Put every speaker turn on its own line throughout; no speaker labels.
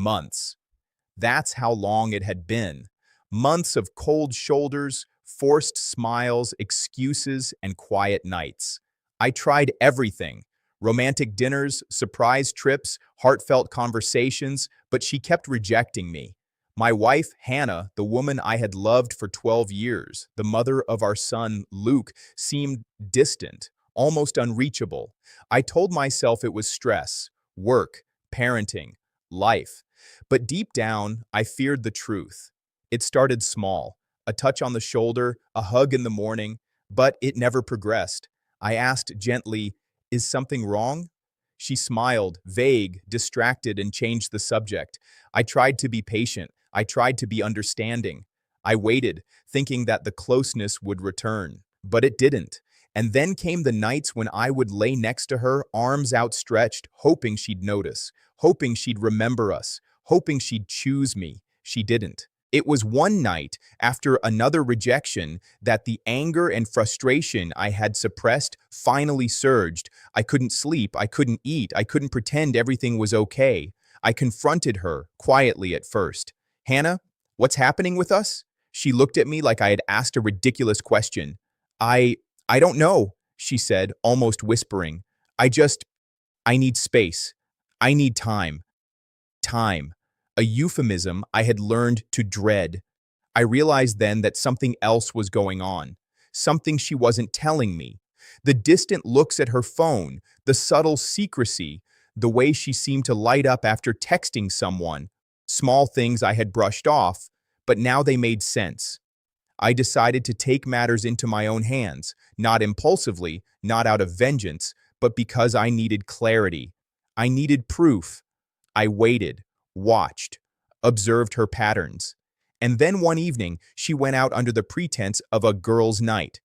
Months. That's how long it had been. Months of cold shoulders, forced smiles, excuses, and quiet nights. I tried everything. Romantic dinners, surprise trips, heartfelt conversations, but she kept rejecting me. My wife, Hannah, the woman I had loved for 12 years, the mother of our son, Luke, seemed distant, almost unreachable. I told myself it was stress, work, parenting, life. But deep down, I feared the truth. It started small, a touch on the shoulder, a hug in the morning, but it never progressed. I asked gently, "Is something wrong?" She smiled, vague, distracted, and changed the subject. I tried to be patient. I tried to be understanding. I waited, thinking that the closeness would return. But it didn't. And then came the nights when I would lay next to her, arms outstretched, hoping she'd notice, hoping she'd remember us, hoping she'd choose me. She didn't. It was one night, after another rejection, that the anger and frustration I had suppressed finally surged. I couldn't sleep, I couldn't eat, I couldn't pretend everything was okay. I confronted her, quietly at first. "Hannah, what's happening with us?" She looked at me like I had asked a ridiculous question. I don't know," she said, almost whispering. I need space. I need time." Time. A euphemism I had learned to dread. I realized then that something else was going on, something she wasn't telling me. The distant looks at her phone, the subtle secrecy, the way she seemed to light up after texting someone, small things I had brushed off, but now they made sense. I decided to take matters into my own hands, not impulsively, not out of vengeance, but because I needed clarity. I needed proof. I waited, watched, observed her patterns. And then one evening, she went out under the pretense of a girls' night.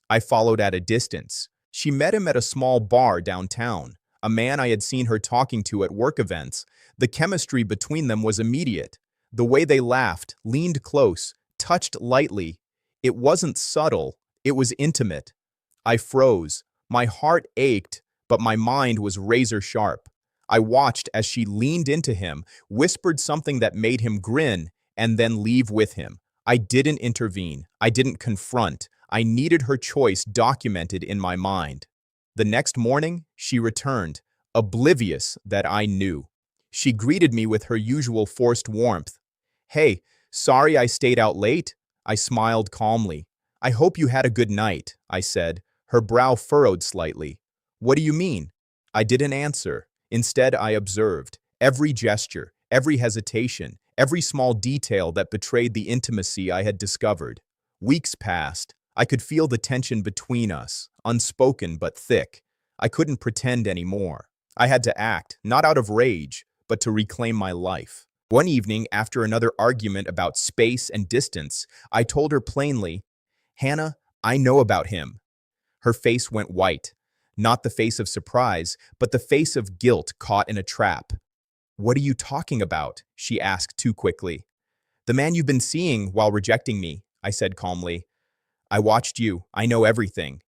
I followed at a distance. She met him at a small bar downtown, a man I had seen her talking to at work events. The chemistry between them was immediate. The way they laughed, leaned close, touched lightly. It wasn't subtle, it was intimate. I froze. My heart ached, but my mind was razor sharp. I watched as she leaned into him, whispered something that made him grin, and then leave with him. I didn't intervene. I didn't confront. I needed her choice documented in my mind. The next morning, she returned, oblivious that I knew. She greeted me with her usual forced warmth. "Hey, sorry I stayed out late." I smiled calmly. "I hope you had a good night," I said. Her brow furrowed slightly. "What do you mean?" I didn't answer. Instead, I observed every gesture, every hesitation, every small detail that betrayed the intimacy I had discovered. Weeks passed. I could feel the tension between us, unspoken but thick. I couldn't pretend anymore. I had to act, not out of rage, but to reclaim my life. One evening, after another argument about space and distance, I told her plainly, "Hannah, I know about him." Her face went white. Not the face of surprise, but the face of guilt caught in a trap. "What are you talking about?" she asked too quickly. "The man you've been seeing while rejecting me," I said calmly. "I watched you. I know everything."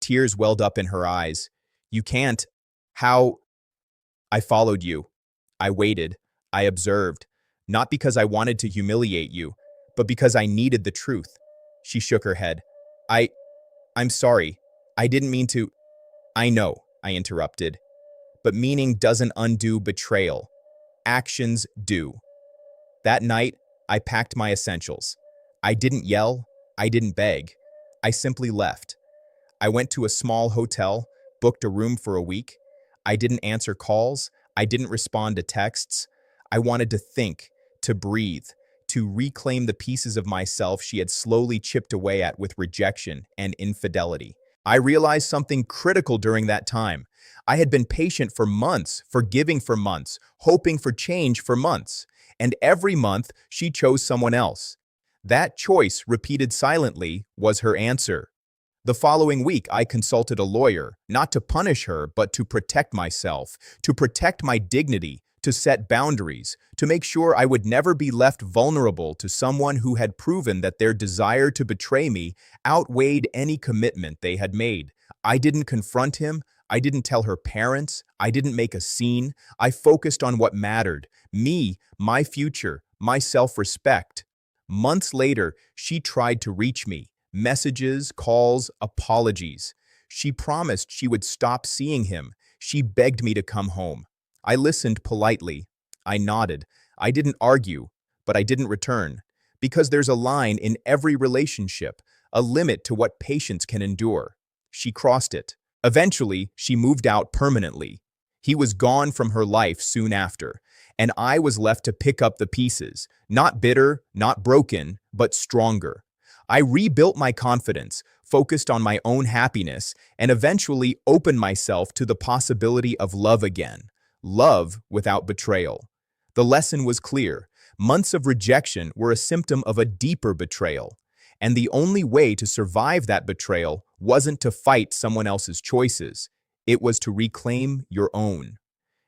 Tears welled up in her eyes. "You can't. How?" "I followed you. I waited. I observed. Not because I wanted to humiliate you, but because I needed the truth." She shook her head. I'm sorry. I didn't mean to." "I know," I interrupted. "But meaning doesn't undo betrayal. Actions do." That night, I packed my essentials. I didn't yell. I didn't beg. I simply left. I went to a small hotel, booked a room for a week. I didn't answer calls. I didn't respond to texts. I wanted to think, to breathe, to reclaim the pieces of myself she had slowly chipped away at with rejection and infidelity. I realized something critical during that time. I had been patient for months, forgiving for months, hoping for change for months. And every month, she chose someone else. That choice, repeated silently, was her answer. The following week, I consulted a lawyer, not to punish her, but to protect myself, to protect my dignity, to set boundaries, to make sure I would never be left vulnerable to someone who had proven that their desire to betray me outweighed any commitment they had made. I didn't confront him. I didn't tell her parents. I didn't make a scene. I focused on what mattered: me, my future, my self-respect. Months later, she tried to reach me. Messages, calls, apologies. She promised she would stop seeing him. She begged me to come home. I listened politely. I nodded. I didn't argue, but I didn't return. Because there's a line in every relationship, a limit to what patience can endure. She crossed it. Eventually, she moved out permanently. He was gone from her life soon after, and I was left to pick up the pieces, not bitter, not broken, but stronger. I rebuilt my confidence, focused on my own happiness, and eventually opened myself to the possibility of love again. Love without betrayal. The lesson was clear. Months of rejection were a symptom of a deeper betrayal. And the only way to survive that betrayal wasn't to fight someone else's choices. It was to reclaim your own.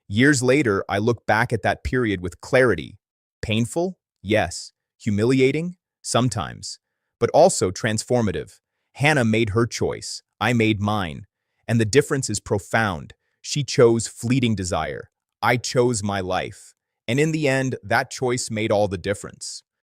Years later, I look back at that period with clarity. Painful? Yes. Humiliating? Sometimes. But also transformative. Hannah made her choice. I made mine. And the difference is profound. She chose fleeting desire. I chose my life. And in the end, that choice made all the difference.